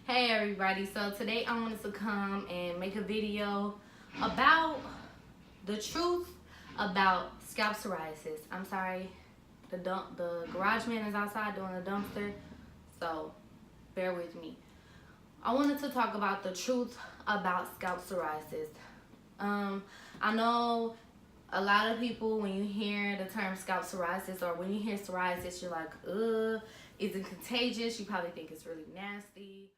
Hey everybody, so today I wanted to come and make a video about the truth about scalp psoriasis. I'm sorry, the garage man is outside doing the dumpster, so bear with me. I wanted to talk about the truth about scalp psoriasis. I know a lot of people, when you hear the term scalp psoriasis or when you hear psoriasis, you're like, ugh, is it contagious? You probably think it's really nasty.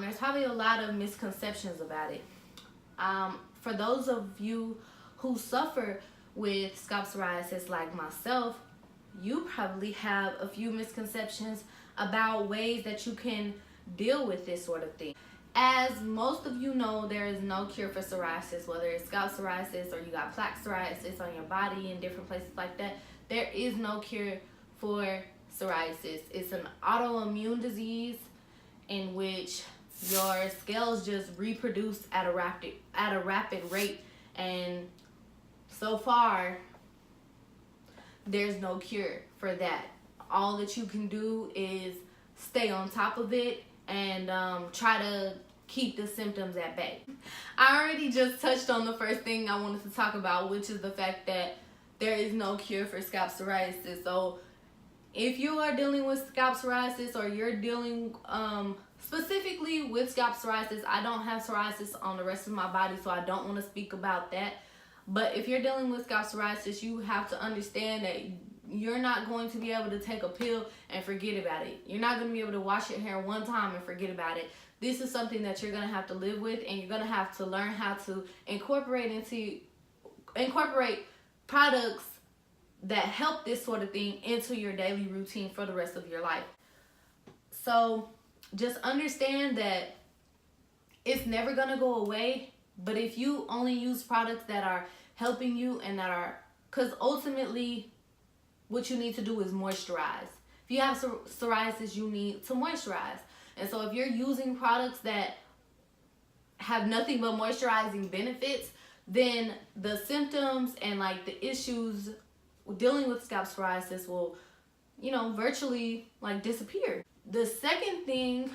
There's probably a lot of misconceptions about it. For those of you who suffer with scalp psoriasis like myself, you probably have a few misconceptions about ways that you can deal with this sort of thing. As most of you know, there is no cure for psoriasis, whether it's scalp psoriasis or you got plaque psoriasis on your body in different places like that. There is no cure for psoriasis. It's an autoimmune disease in which your scales just reproduce at a rapid rate, and so far there's no cure for that. All that you can do is stay on top of it and try to keep the symptoms at bay. I already just touched on the first thing I wanted to talk about, which is the fact that there is no cure for scalp psoriasis. So if you are dealing with scalp psoriasis, or you're dealing specifically with scalp psoriasis, I don't have psoriasis on the rest of my body, so I don't want to speak about that. But if you're dealing with scalp psoriasis, you have to understand that you're not going to be able to take a pill and forget about it. You're not going to be able to wash your hair one time and forget about it. This is something that you're going to have to live with, and you're going to have to learn how to incorporate products that help this sort of thing into your daily routine for the rest of your life. So just understand that it's never going to go away, but if you only use products that are helping you and that are, because ultimately what you need to do is moisturize. If you have psoriasis, you need to moisturize. And so if you're using products that have nothing but moisturizing benefits, then the symptoms and like the issues dealing with scalp psoriasis will, virtually like disappear. The second thing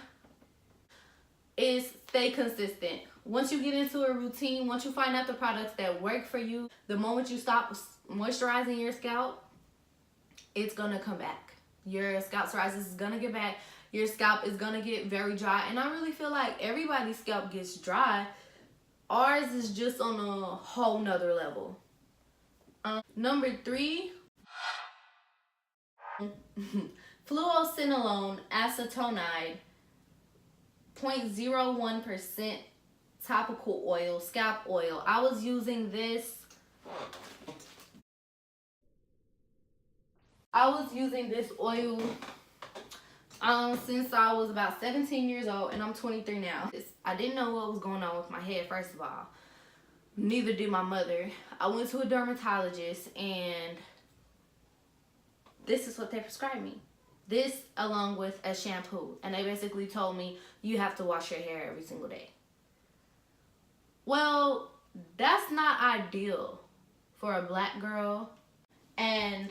is stay consistent. Once you get into a routine, once you find out the products that work for you, the moment you stop moisturizing your scalp, it's gonna come back. Your scalp psoriasis is gonna get back. Your scalp is gonna get very dry. And I really feel like everybody's scalp gets dry. Ours is just on a whole nother level. Number 3, fluocinolone acetonide 0.01% topical oil, scalp oil. I was using this oil since I was about 17 years old, and I'm 23 now. I didn't know what was going on with my head, first of all. Neither did my mother. I went to a dermatologist, and this is what they prescribed me. This along with a shampoo. And they basically told me, you have to wash your hair every single day. Well, that's not ideal for a black girl. And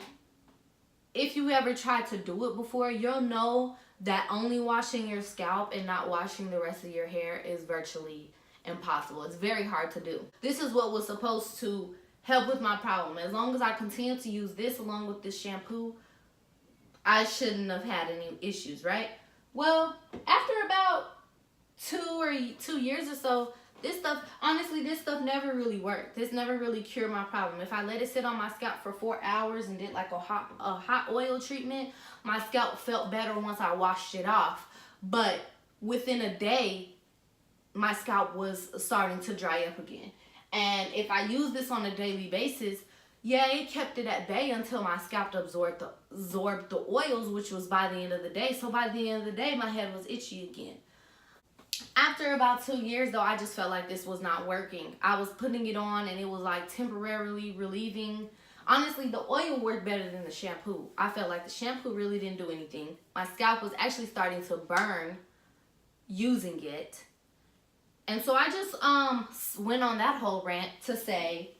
if you ever tried to do it before, you'll know that only washing your scalp and not washing the rest of your hair is virtually impossible. It's very hard to do. This is what was supposed to help with my problem. As long as I continue to use this along with this shampoo, I shouldn't have had any issues, right? Well, after about 2 years or so, this stuff never really worked. This never really cured my problem. If I let it sit on my scalp for 4 hours and did like a hot oil treatment, my scalp felt better once I washed it off. But within a day, my scalp was starting to dry up again. And if I use this on a daily basis, yeah, it kept it at bay until my scalp absorbed the oils, which was by the end of the day. So by the end of the day, my head was itchy again. After about 2 years, though, I just felt like this was not working. I was putting it on, and it was like temporarily relieving. Honestly, the oil worked better than the shampoo. I felt like the shampoo really didn't do anything. My scalp was actually starting to burn using it. And so I just went on that whole rant to say,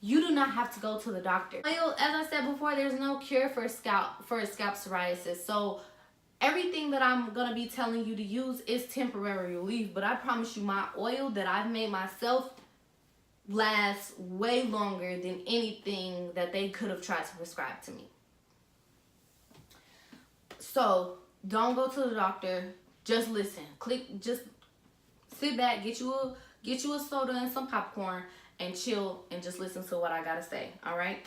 you do not have to go to the doctor. Oil, as I said before, there's no cure for scalp psoriasis. So everything that I'm gonna be telling you to use is temporary relief, but I promise you my oil that I've made myself lasts way longer than anything that they could have tried to prescribe to me. So don't go to the doctor. Just listen. Just sit back, get you a soda and some popcorn, and chill and just listen to what I gotta say. All right.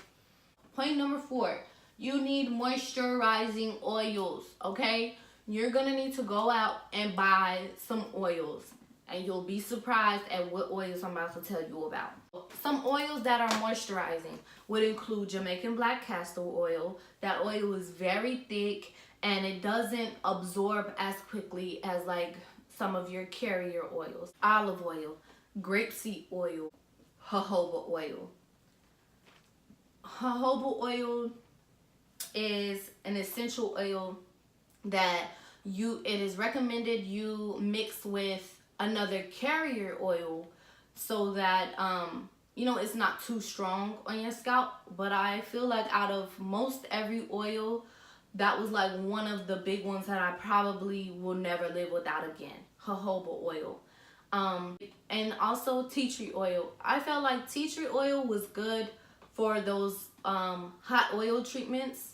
Point number 4. You need moisturizing oils. Okay. You're gonna need to go out and buy some oils, and you'll be surprised at what oils I'm about to tell you about. Some oils that are moisturizing would include Jamaican Black Castor Oil. That oil is very thick and it doesn't absorb as quickly as like some of your carrier oils. Olive oil, grapeseed oil, jojoba oil. Jojoba oil is an essential oil that it is recommended you mix with another carrier oil so that it's not too strong on your scalp. But I feel like out of most every oil, that was like one of the big ones that I probably will never live without again. Jojoba oil. And also tea tree oil. I felt like tea tree oil was good for those hot oil treatments.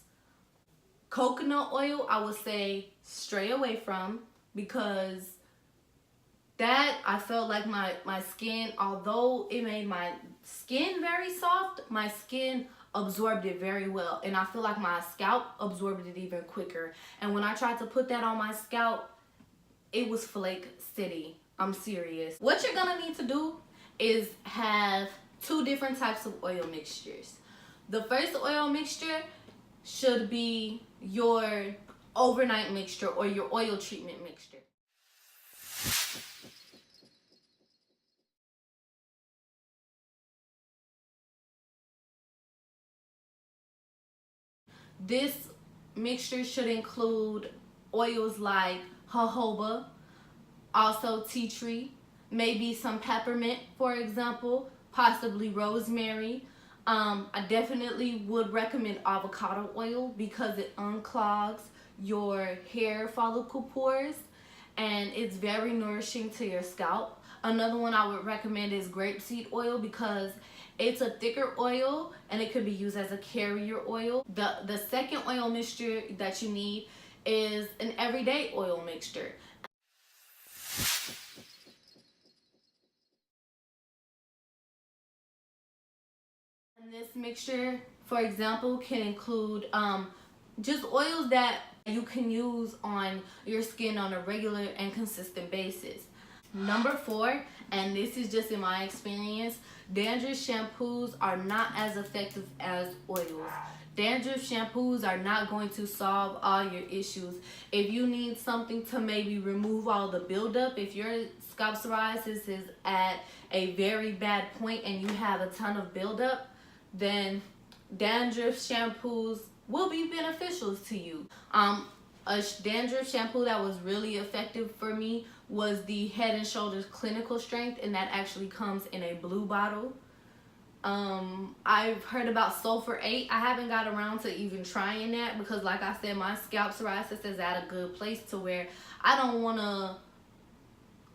Coconut oil, I would say stray away from, because that I felt like my skin, although it made my skin very soft, my skin absorbed it very well, and I feel like my scalp absorbed it even quicker. And when I tried to put that on my scalp, it was flake city. I'm serious. What you're gonna need to do is have 2 different types of oil mixtures. The first oil mixture should be your overnight mixture or your oil treatment mixture. This mixture should include oils like jojoba, also tea tree, maybe some peppermint, for example, possibly rosemary. I definitely would recommend avocado oil because it unclogs your hair follicle pores and it's very nourishing to your scalp. Another one I would recommend is grapeseed oil because it's a thicker oil and it could be used as a carrier oil. The second oil mixture that you need is an everyday oil mixture. And this mixture, for example, can include just oils that you can use on your skin on a regular and consistent basis. Number 4, and this is just in my experience, dandruff shampoos are not as effective as oils. Dandruff shampoos are not going to solve all your issues. If you need something to maybe remove all the buildup, if your scalp psoriasis is at a very bad point and you have a ton of buildup, then dandruff shampoos will be beneficial to you. A dandruff shampoo that was really effective for me was the Head and Shoulders Clinical Strength, and that actually comes in a blue bottle. I've heard about sulfur 8. I haven't got around to even trying that because, like I said, my scalp psoriasis is at a good place to where I don't want to.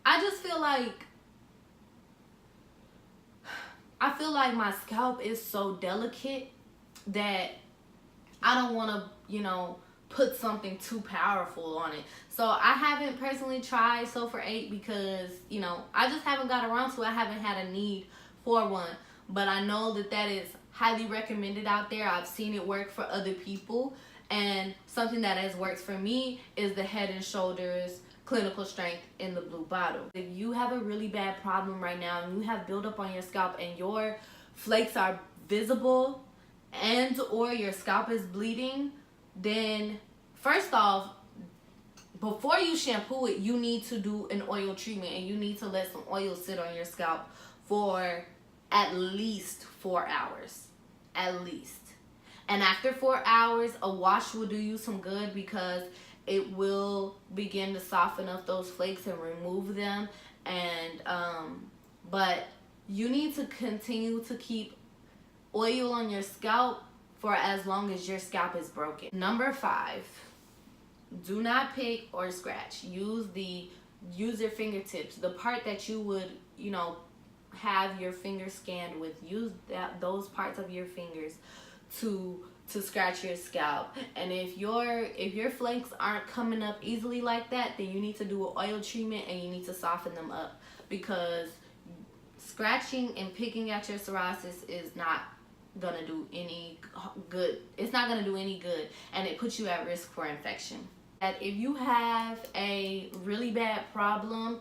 I just feel like my scalp is so delicate that I don't want to, put something too powerful on it. So I haven't personally tried sulfur 8 because, I just haven't got around to it. I haven't had a need for one. But I know that is highly recommended out there. I've seen it work for other people. And something that has worked for me is the Head and Shoulders Clinical Strength in the blue bottle. If you have a really bad problem right now and you have buildup on your scalp and your flakes are visible and or your scalp is bleeding, then first off, before you shampoo it, you need to do an oil treatment and you need to let some oil sit on your scalp for at least 4 hours. At least. And after 4 hours, a wash will do you some good because it will begin to soften up those flakes and remove them. And but you need to continue to keep oil on your scalp for as long as your scalp is broken. Number 5, do not pick or scratch. Use your fingertips, the part that you would, you know, have your finger scanned with. Use those parts of your fingers to scratch your scalp. And if your flakes aren't coming up easily like that, then you need to do an oil treatment and you need to soften them up, because scratching and picking at your psoriasis is not gonna do any good. It's not gonna do any good, and it puts you at risk for infection. That if you have a really bad problem,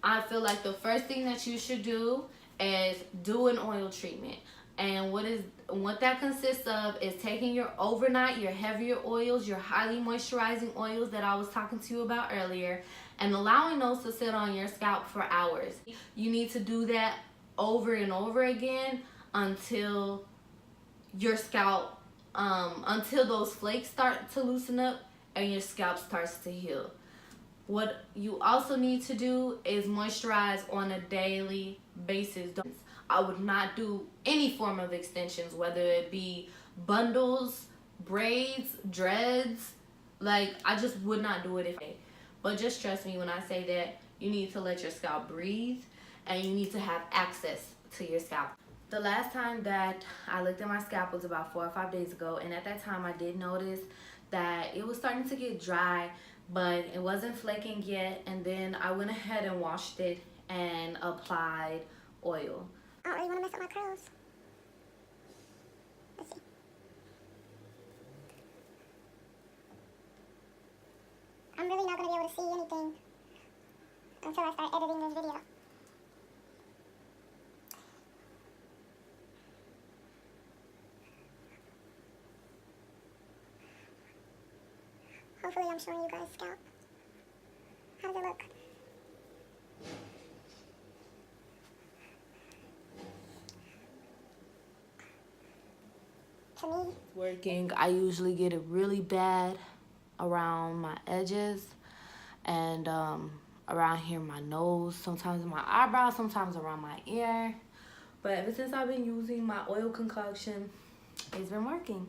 I feel like the first thing that you should do is do an oil treatment. And what that consists of is taking your heavier oils, your highly moisturizing oils that I was talking to you about earlier, and allowing those to sit on your scalp for hours. You need to do that over and over again until your scalp, until those flakes start to loosen up and your scalp starts to heal. What you also need to do is moisturize on a daily basis. I would not do any form of extensions, whether it be bundles, braids, dreads. Like, I just would not do it. But just trust me when I say that you need to let your scalp breathe and you need to have access to your scalp. The last time that I looked at my scalp was about 4 or 5 days ago, and at that time I did notice that it was starting to get dry, but it wasn't flaking yet. And then I went ahead and washed it and applied oil. I don't really want to mess up my curls. Let's see. I'm really not going to be able to see anything until I start editing this video. Hopefully I'm showing you guys scalp. How does it look? To me, Working, I usually get it really bad around my edges and around here my nose, sometimes my eyebrows, sometimes around my ear. But ever since I've been using my oil concoction, it's been working.